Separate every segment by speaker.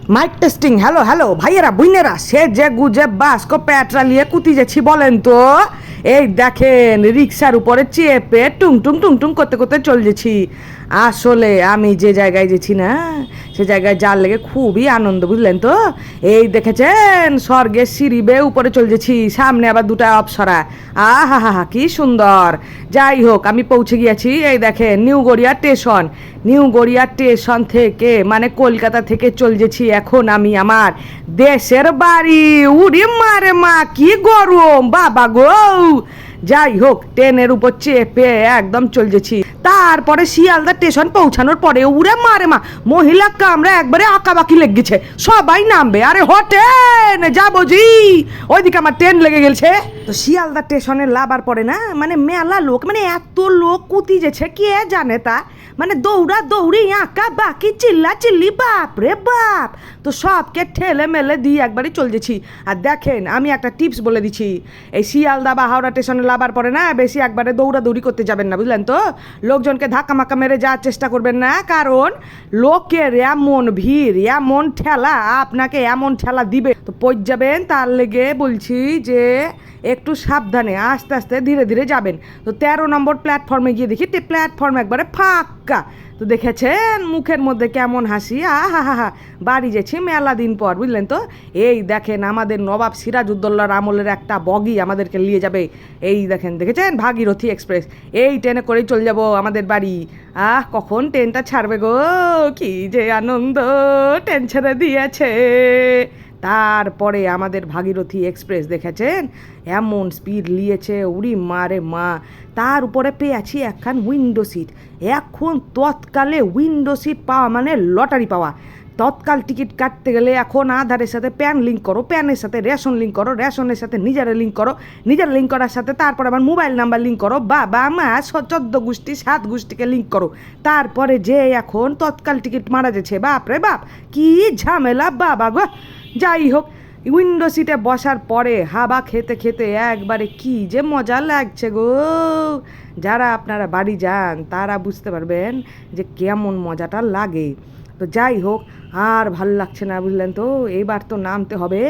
Speaker 1: Mic testing. Hello hello ভাইয়েরা বুইনেরা, সে যে গুজে বাসকো প্যাটরা নিয়ে কুতি যেছি বলেন তো। এই দেখেন রিক্সার উপরে চেপে টুং টুং টুং টুং করতে করতে চলছেছি। আসলে আমি যে জায়গায় যেছি না, সে জায়গায় যার লেগে খুবই আনন্দ, বুঝলেন তো। এই দেখেছেন স্বর্গের সিঁড়ি বেয়ে উপরে চলছেছি, সামনে আবার দুটা অপসরা। আহা হা হা কি সুন্দর। যাই হোক আমি পৌঁছে গিয়েছি। এই দেখেন new Garia station. New Garia station থেকে মানে কলকাতা থেকে চলছেছি এখন আমি আমার দেশের বাড়ি। উড়ি মারে মা কি গরম বাবা গো। যাই হোক ট্রেনের উপর চেপে একদম চলছেছি। তারপরে শিয়ালদা স্টেশন পৌঁছানোর পরে উড়ে মারে মা মহিলা কামরা একবারে আঁকাবাকি লেগে গেছে, সবাই নামবে। আরে হটেন যাবো জি, ওইদিকে আমার ট্রেন লেগে গেছে। তো শিয়ালদা স্টেশনে লাবার পরে না মানে মেলা লোক, মানে এত লোক কুতি যেছে কে জানে তা, মানে দৌড়া দৌড়ি আঁকা বাকি চিল্লা চিল্লি বাপ রে বাপ। তো সবকে ঠেলে মেলে দিয়ে একবারই চলছেছি। আর দেখেন আমি একটা টিপস বলে দিচ্ছি, এই শিয়ালদা বা হাওড়া স্টেশনে লাবার পরে না বেশি একবারে দৌড়াদৌড়ি করতে যাবেন না, বুঝলেন তো। লোকজনকে ধাক্কা মাক্কা মেরে যাওয়ার চেষ্টা করবেন না, কারণ লোকের এমন ভিড় এমন ঠেলা আপনাকে এমন ঠেলা দিবে তো পৌঁছ যাবেন। তার লেগে বলছি যে একটু সাবধানে আস্তে আস্তে ধীরে ধীরে যাবেন। তো 13 নম্বর প্ল্যাটফর্মে গিয়ে দেখি প্ল্যাটফর্ম একবারে ফাঁকা। তো দেখেছেন মুখের মধ্যে কেমন হাসি। আহা হা হা, বাড়ি যেছি মেলা দিন পর, বুঝলেন তো। এই দেখেন আমাদের নবাব সিরাজউদ্দৌলার আমলের একটা বগি আমাদেরকে নিয়ে যাবে। এই দেখেন দেখেছেন ভাগীরথী এক্সপ্রেস। এই ট্রেনে করেই চলে যাব আমাদের বাড়ি। কখন ট্রেনটা ছাড়বে গো, কি যে আনন্দ, ট্রেন ছেড়ে দিয়েছে। তারপরে আমাদের ভাগীরথী এক্সপ্রেস দেখেছেন এমন স্পিড নিয়েছে, উড়ি মারে মা। তার উপরে পেয়েছি একখান উইন্ডো সিট। এখন তৎকালে উইন্ডো সিট পাওয়া মানে লটারি পাওয়া। তৎকাল টিকিট কাটতে গেলে এখন আধারের সাথে প্যান লিঙ্ক করো, প্যানের সাথে রেশন লিঙ্ক করো, রেশনের সাথে নিজের লিঙ্ক করো, নিজের লিঙ্ক করার সাথে তারপর আবার মোবাইল নাম্বার লিঙ্ক করো, বাবা মা 14 গোষ্ঠী 7 গোষ্ঠীকে লিঙ্ক করো। তারপরে যে এখন তৎকাল টিকিট মারা যাচ্ছে, বাপ রে বাপ কি ঝামেলা বাবা গো। যাই হোক উইন্ডো সিটে বসার পরে হাওয়া খেতে খেতে একবারে কি যে মজা লাগছে গো। যারা আপনারা বাড়ি যান তারা বুঝতে পারবেন যে কেমন মজাটা লাগে। তো যাই হোক আর ভাল লাগছে না, বুঝলেন তো। এইবার তো নামতে হবে,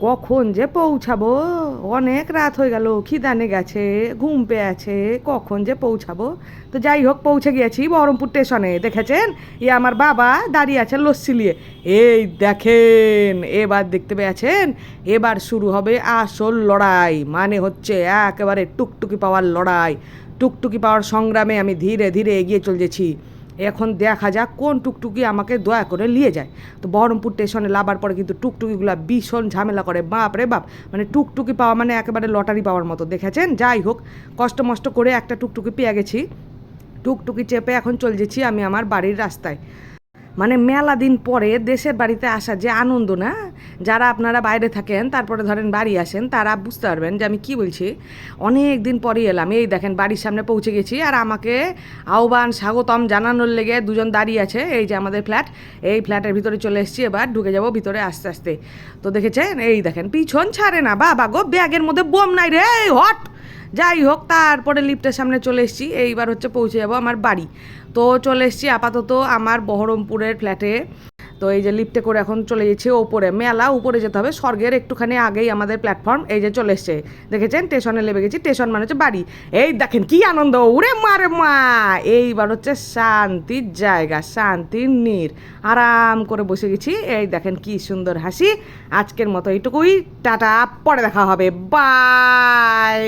Speaker 1: কখন যে পৌঁছাবো। অনেক রাত হয়ে গেল, খিদানে গেছে, ঘুম পেয়ে আছে, কখন যে পৌঁছাবো। তো যাই হোক পৌঁছে গিয়েছি বহরমপুর স্টেশনে। দেখেছেন আমার বাবা দাঁড়িয়ে আছে লস্যি নিয়ে। এই দেখেন এবার দেখতে পেয়েছেন, এবার শুরু হবে আসল লড়াই, মানে হচ্ছে একেবারে টুকটুকি পাওয়ার লড়াই। টুকটুকি পাওয়ার সংগ্রামে আমি ধীরে ধীরে এগিয়ে চলেছি। এখন দেখা যাক কোন টুকটুকি আমাকে দয়া করে নিয়ে যায়। তো বহরমপুর স্টেশনে লাবার পরে কিন্তু টুকটুকিগুলো ভীষণ ঝামেলা করে, বাপ রে বাপ। মানে টুকটুকি পাওয়া মানে একেবারে লটারি পাওয়ার মতো, দেখেছেন। যাই হোক কষ্ট মষ্ট করে একটা টুকটুকি পেয়ে গেছি। টুকটুকি চেপে এখন চলছেছি আমি আমার বাড়ির রাস্তায়। মানে মেলা দিন পরে দেশের বাড়িতে আসা যে আনন্দ না, যারা আপনারা বাইরে থাকেন তারপরে ধরেন বাড়ি আসেন তারা বুঝতে পারবেন যে আমি কি বলছি। অনেক দিন পরেই এলাম। এই দেখেন বাড়ির সামনে পৌঁছে গেছি, আর আমাকে আহ্বান স্বাগতম জানানোর লেগে দুজন দাঁড়িয়ে আছে। এই যে আমাদের ফ্ল্যাট, এই ফ্ল্যাটের ভিতরে চলে এসেছি, এবার ঢুকে যাব ভিতরে আস্তে আস্তে। তো দেখেছেন এই দেখেন পিছন ছাড়ে না বাবা গো, ব্যাগের মধ্যে বোম নাই রে হট। যাই হোক তারপরে লিফটের সামনে চলে এসেছি, এইবার হচ্ছে পৌঁছে যাব আমার বাড়ি। তো চলে এসেছি আপাতত আমার বহরমপুরের ফ্ল্যাটে। তো এই যে লিফটে করে এখন চলে যাচ্ছি ওপরে, মেলা উপরে যেতে হবে, স্বর্গের একটুখানি আগেই আমাদের প্ল্যাটফর্ম। এই যে চলে এসছে দেখেছেন, স্টেশনে লেবে গেছি। স্টেশন মানে হচ্ছে বাড়ি। এই দেখেন কি আনন্দ, উড়ে মারে মা। এইবার হচ্ছে শান্তির জায়গা, শান্তির নীর, আরাম করে বসে গেছি। এই দেখেন কি সুন্দর হাসি। আজকের মতো এইটুকুই, টাটা, পরে দেখা হবে, বাই।